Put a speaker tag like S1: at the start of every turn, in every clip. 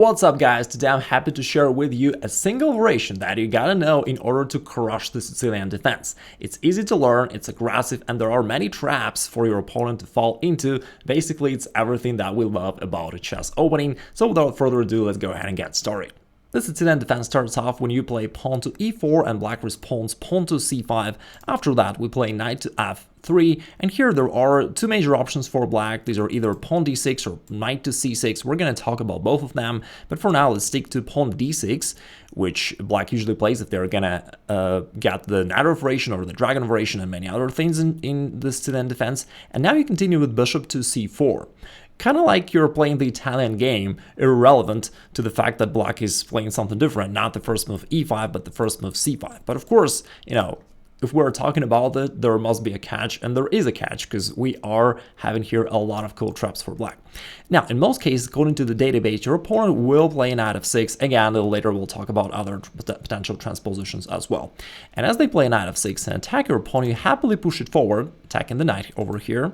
S1: What's up guys, today I'm happy to share with you a single variation that you gotta know in order to crush the Sicilian defense. It's easy to learn, it's aggressive, and there are many traps for your opponent to fall into. Basically, it's everything that we love about a chess opening, so without further ado, let's go ahead and get started. The Sicilian defense starts off when you play pawn to e4 and black responds pawn to c5. After that, we play knight to f3, and here there are two major options for black. These are either pawn d6 or knight to c6. We're going to talk about both of them, but for now, let's stick to pawn d6, which black usually plays if they're going to get the knight variation or the dragon variation and many other things in the Sicilian defense. And now you continue with bishop to c4. Kind of like you're playing the Italian game, irrelevant to the fact that black is playing something different, not the first move e5, but the first move c5. But of course, if we're talking about it, there must be a catch, and there is a catch, because we are having here a lot of cool traps for black. Now, in most cases, according to the database, your opponent will play knight f6. Again, a little later we'll talk about other potential transpositions as well. And as they play knight f6 and attack your opponent, you happily push it forward, attacking the knight over here.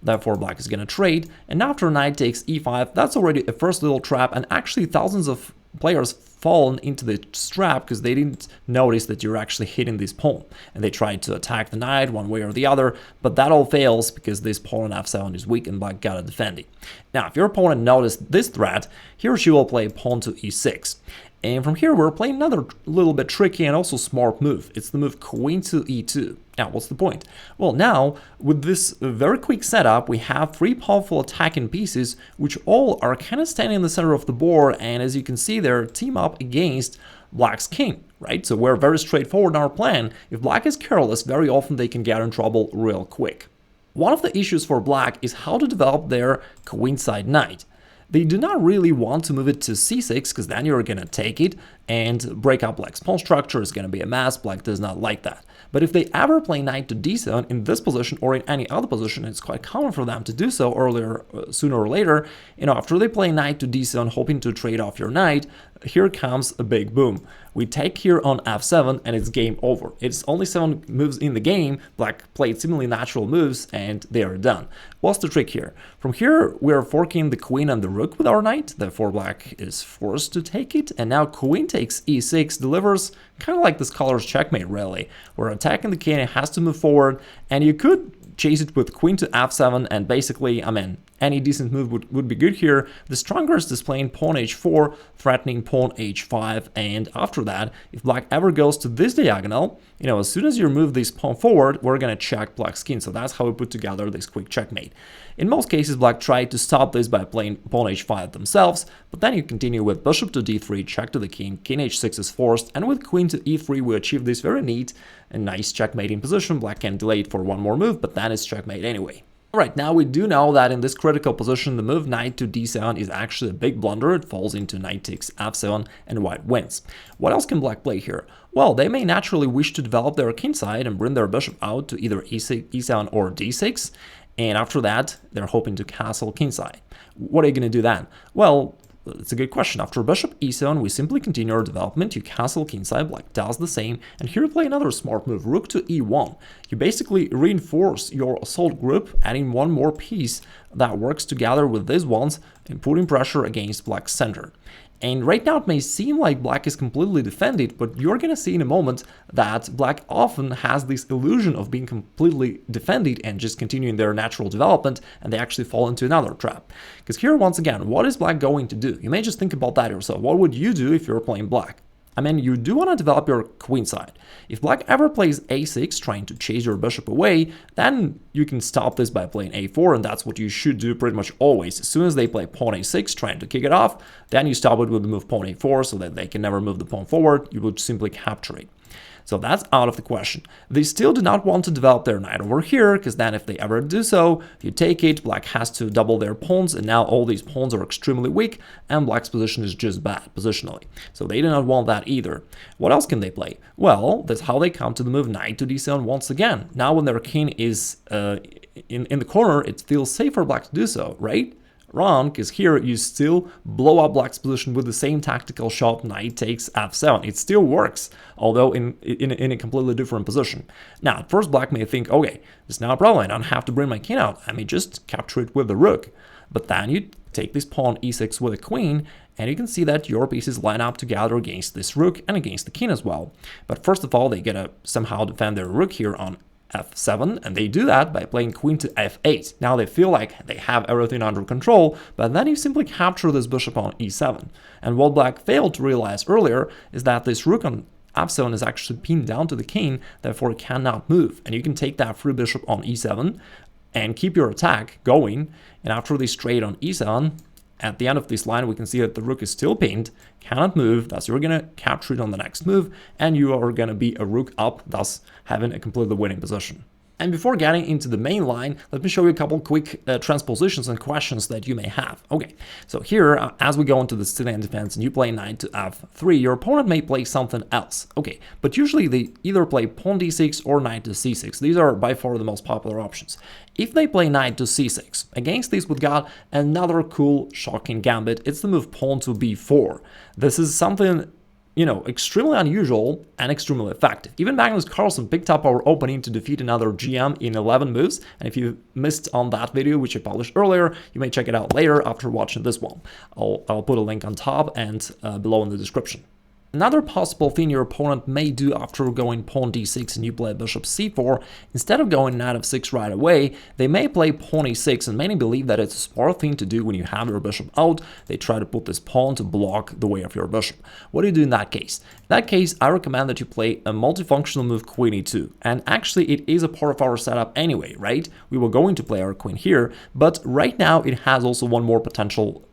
S1: Therefore, black is going to trade, and after knight takes e5, that's already a first little trap, and actually thousands of players fallen into the trap because they didn't notice that you're actually hitting this pawn, and they tried to attack the knight one way or the other, but that all fails because this pawn on f7 is weak and black gotta defend it. Now, if your opponent noticed this threat, he or she will play pawn to e6. And from here, we're playing another little bit tricky and also smart move. It's the move queen to e2. Now, what's the point? Well, now, with this very quick setup, we have three powerful attacking pieces, which all are kind of standing in the center of the board, and as you can see, they're team up against black's king, right? So we're very straightforward in our plan. If black is careless, very often they can get in trouble real quick. One of the issues for black is how to develop their queenside knight. They do not really want to move it to c6 because then you're going to take it and break up black's pawn structure. Is going to be a mess. Black does not like that. But if they ever play knight to d7 in this position or in any other position, it's quite common for them to do so sooner or later. After they play knight to d7, hoping to trade off your knight, here comes a big boom. We take here on f7 and it's game over. It's only 7 moves in the game. Black played seemingly natural moves and they are done. What's the trick here? From here, we're forking the queen and the rook with our knight. Therefore, black is forced to take it. And now queen takes e6 delivers kind of like the scholar's checkmate, really. We're attacking the king, it has to move forward, and you could chase it with queen to f7, and basically, any decent move would be good here. The strongest is playing pawn h4, threatening pawn h5, and after that, if black ever goes to this diagonal, as soon as you move this pawn forward, we're going to check black's king. So that's how we put together this quick checkmate. In most cases, black tried to stop this by playing pawn h5 themselves, but then you continue with bishop to d3, check to the king h6 is forced, and with queen to e3, we achieve this very neat and nice checkmating position. Black can delay it for one more move, but then it's checkmate anyway. Alright, now we do know that in this critical position, the move knight to d7 is actually a big blunder. It falls into knight takes f7 and white wins. What else can black play here? Well, they may naturally wish to develop their kingside and bring their bishop out to either e7 or d6, and after that, they're hoping to castle kingside. What are you going to do then? Well, it's a good question. After bishop e7, we simply continue our development. You castle kingside, black does the same, and here you play another smart move, rook to e1. You basically reinforce your assault group, adding one more piece that works together with these ones and putting pressure against black's center. And right now it may seem like black is completely defended, but you're going to see in a moment that black often has this illusion of being completely defended and just continuing their natural development, and they actually fall into another trap. Because here, once again, what is black going to do? You may just think about that yourself. What would you do if you're playing black? You do want to develop your queen side. If black ever plays a6, trying to chase your bishop away, then you can stop this by playing a4, and that's what you should do pretty much always. As soon as they play pawn a6, trying to kick it off, then you stop it with the move pawn a4, so that they can never move the pawn forward. You will simply capture it. So that's out of the question. They still do not want to develop their knight over here, because then if they ever do so, if you take it, black has to double their pawns, and now all these pawns are extremely weak, and black's position is just bad positionally. So they do not want that either. What else can they play? Well, that's how they come to the move knight to d7 once again. Now when their king is in the corner, it feels safe for black to do so, right? Wrong, because here you still blow up black's position with the same tactical shot, knight takes f7. It still works, although in a completely different position. Now, at first black may think, okay, it's not a problem, I don't have to bring my king out, I may just capture it with the rook. But then you take this pawn e6 with a queen, and you can see that your pieces line up together against this rook and against the king as well. But first of all, they gotta somehow defend their rook here on f7, and they do that by playing queen to f8. Now they feel like they have everything under control, but then you simply capture this bishop on e7. And what black failed to realize earlier is that this rook on f7 is actually pinned down to the king, therefore it cannot move. And you can take that free bishop on e7 and keep your attack going. And after this trade on e7, at the end of this line, we can see that the rook is still pinned, cannot move, thus you're going to capture it on the next move, and you are going to be a rook up, thus having a completely winning position. And before getting into the main line, let me show you a couple quick transpositions and questions that you may have. Okay, so here, as we go into the Sicilian defense and you play knight to f3, your opponent may play something else. Okay, but usually they either play pawn d6 or knight to c6. These are by far the most popular options. If they play knight to c6, against this we've got another cool, shocking gambit. It's the move pawn to b4. This is something, you know, extremely unusual and extremely effective. Even Magnus Carlsen picked up our opening to defeat another GM in 11 moves, and if you missed on that video, which I published earlier, you may check it out later after watching this one. I'll put a link on top and below in the description. Another possible thing your opponent may do after going pawn d6 and you play bishop c4, instead of going knight f6 right away, they may play pawn e6, and many believe that it's a smart thing to do when you have your bishop out. They try to put this pawn to block the way of your bishop. What do you do in that case? In that case, I recommend that you play a multifunctional move queen e2, and actually it is a part of our setup anyway, right? We were going to play our queen here, but right now it has also one more potential,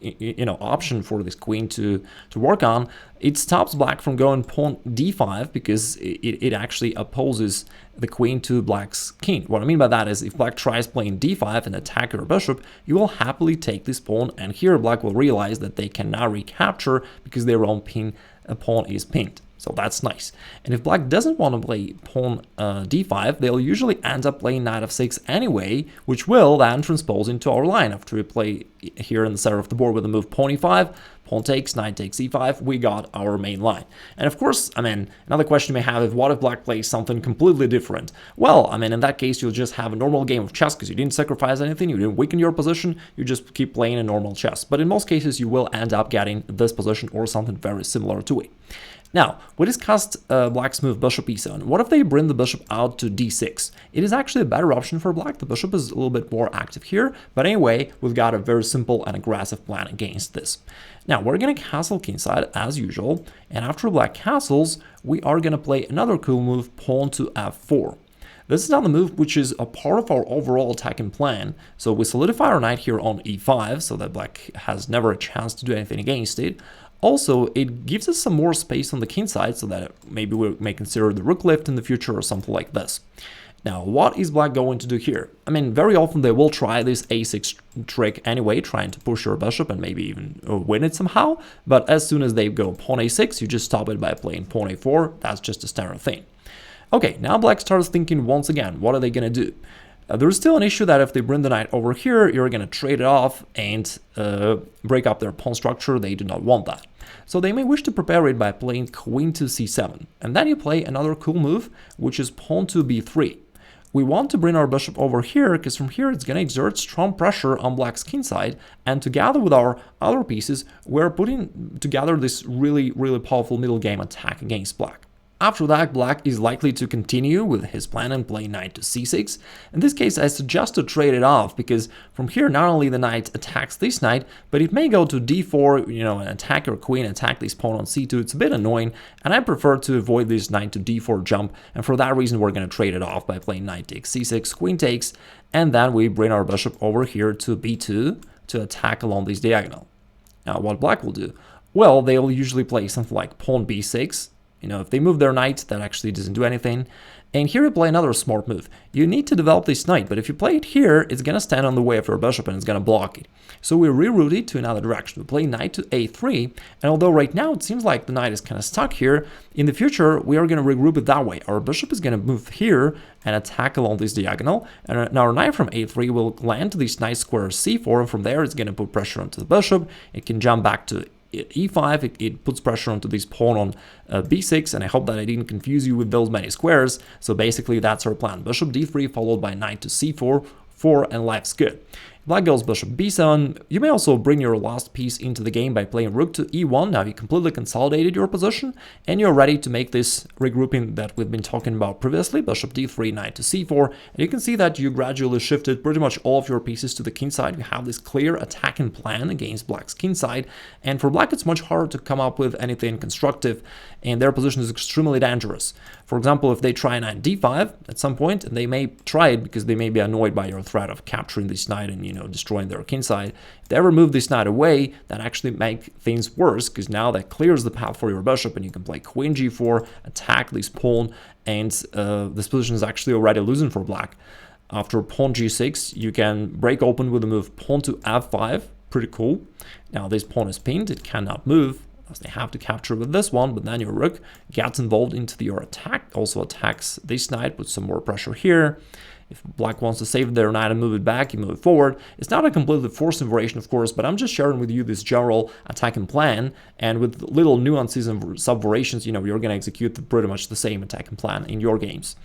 S1: option for this queen to work on. It stops black from going pawn d5 because it actually opposes the queen to black's king. What I mean by that is if black tries playing d5 and attack your bishop, you will happily take this pawn, and here black will realize that they cannot recapture because their own pawn is pinned. So that's nice. And if black doesn't want to play pawn d5, they'll usually end up playing knight f6 anyway, which will then transpose into our line. After we play here in the center of the board with the move pawn e5, pawn takes, knight takes e5, we got our main line. And of course, another question you may have is, what if black plays something completely different? Well, in that case, you'll just have a normal game of chess because you didn't sacrifice anything, you didn't weaken your position, you just keep playing a normal chess. But in most cases, you will end up getting this position or something very similar to it. Now, we discussed black's move bishop e7. What if they bring the bishop out to d6? It is actually a better option for black. The bishop is a little bit more active here, but anyway, we've got a very simple and aggressive plan against this. Now, we're going to castle kingside as usual, and after black castles, we are going to play another cool move, pawn to f4. This is now the move which is a part of our overall attacking plan. So we solidify our knight here on e5, so that black has never a chance to do anything against it. Also, it gives us some more space on the king side, so that maybe we may consider the rook lift in the future or something like this. Now, what is black going to do here? Very often they will try this a6 trick anyway, trying to push your bishop and maybe even win it somehow. But as soon as they go pawn a6, you just stop it by playing pawn a4. That's just a standard thing. Okay, now black starts thinking once again, what are they going to do? There's still an issue that if they bring the knight over here, you're going to trade it off and break up their pawn structure. They do not want that. So they may wish to prepare it by playing queen to c7. And then you play another cool move, which is pawn to b3. We want to bring our bishop over here, because from here it's going to exert strong pressure on black's king side, and together with our other pieces, we're putting together this really, really powerful middle game attack against black. After that, black is likely to continue with his plan and play knight to c6. In this case, I suggest to trade it off, because from here not only the knight attacks this knight, but it may go to d4, and attack your queen, attack this pawn on c2. It's a bit annoying, and I prefer to avoid this knight to d4 jump, and for that reason we're going to trade it off by playing knight takes c6, queen takes, and then we bring our bishop over here to b2 to attack along this diagonal. Now, what black will do? Well, they'll usually play something like pawn b6. If they move their knight, that actually doesn't do anything. And here you play another smart move. You need to develop this knight, but if you play it here, it's going to stand on the way of your bishop and it's going to block it. So we reroute it to another direction. We play knight to a3, and although right now it seems like the knight is kind of stuck here, in the future we are going to regroup it that way. Our bishop is going to move here and attack along this diagonal, and our knight from a3 will land to this nice square c4, and from there it's going to put pressure onto the bishop. It can jump back to e5, it puts pressure onto this pawn on b6, and I hope that I didn't confuse you with those many squares. So basically that's our plan. Bishop d3 followed by knight to c4, and life's good. Black goes bishop b7. You may also bring your last piece into the game by playing rook to e1. Now you completely consolidated your position, and you're ready to make this regrouping that we've been talking about previously. Bishop d3, knight to c4, and you can see that you gradually shifted pretty much all of your pieces to the king side. You have this clear attacking plan against black's king side, and for black it's much harder to come up with anything constructive, and their position is extremely dangerous. For example, if they try knight d5 at some point, and they may try it because they may be annoyed by your threat of capturing this knight and destroying their king side. If they ever move this knight away, that actually make things worse, because now that clears the path for your bishop, and you can play queen g4, attack this pawn, and this position is actually already losing for black. After pawn g6, you can break open with the move pawn to f5. Pretty cool. Now this pawn is pinned, it cannot move, as they have to capture with this one, but then your rook gets involved into your attack, also attacks this knight with some more pressure here. If black wants to save their knight and move it back, you move it forward. It's not a completely forced variation, of course, but I'm just sharing with you this general attacking plan, and with little nuances and sub-variations, you're going to execute pretty much the same attacking plan in your games.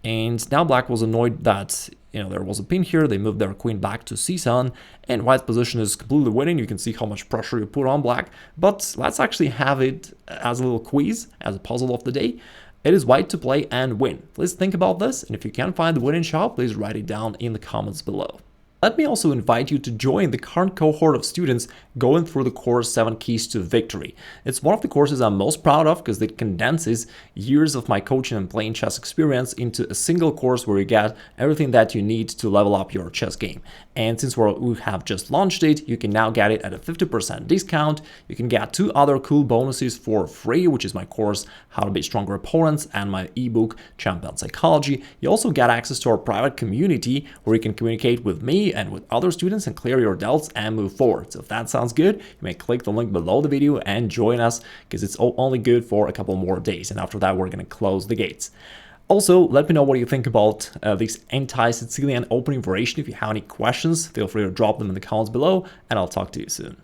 S1: And now black was annoyed that there was a pin here. They moved their queen back to c7, and white's position is completely winning. You can see how much pressure you put on black, but let's actually have it as a little quiz, as a puzzle of the day. It is white to play and win. Please think about this, and if you can find the winning shot, please write it down in the comments below. Let me also invite you to join the current cohort of students going through the course 7 Keys to Victory. It's one of the courses I'm most proud of because it condenses years of my coaching and playing chess experience into a single course where you get everything that you need to level up your chess game. And since we have just launched it, you can now get it at a 50% discount. You can get 2 other cool bonuses for free, which is my course How to Beat Stronger Opponents and my ebook Champion Psychology. You also get access to our private community where you can communicate with me and with other students and clear your doubts and move forward. So if that sounds good, you may click the link below the video and join us, because it's only good for a couple more days, and after that we're going to close the gates. Also, let me know what you think about this anti-Sicilian opening variation. If you have any questions, feel free to drop them in the comments below, and I'll talk to you soon.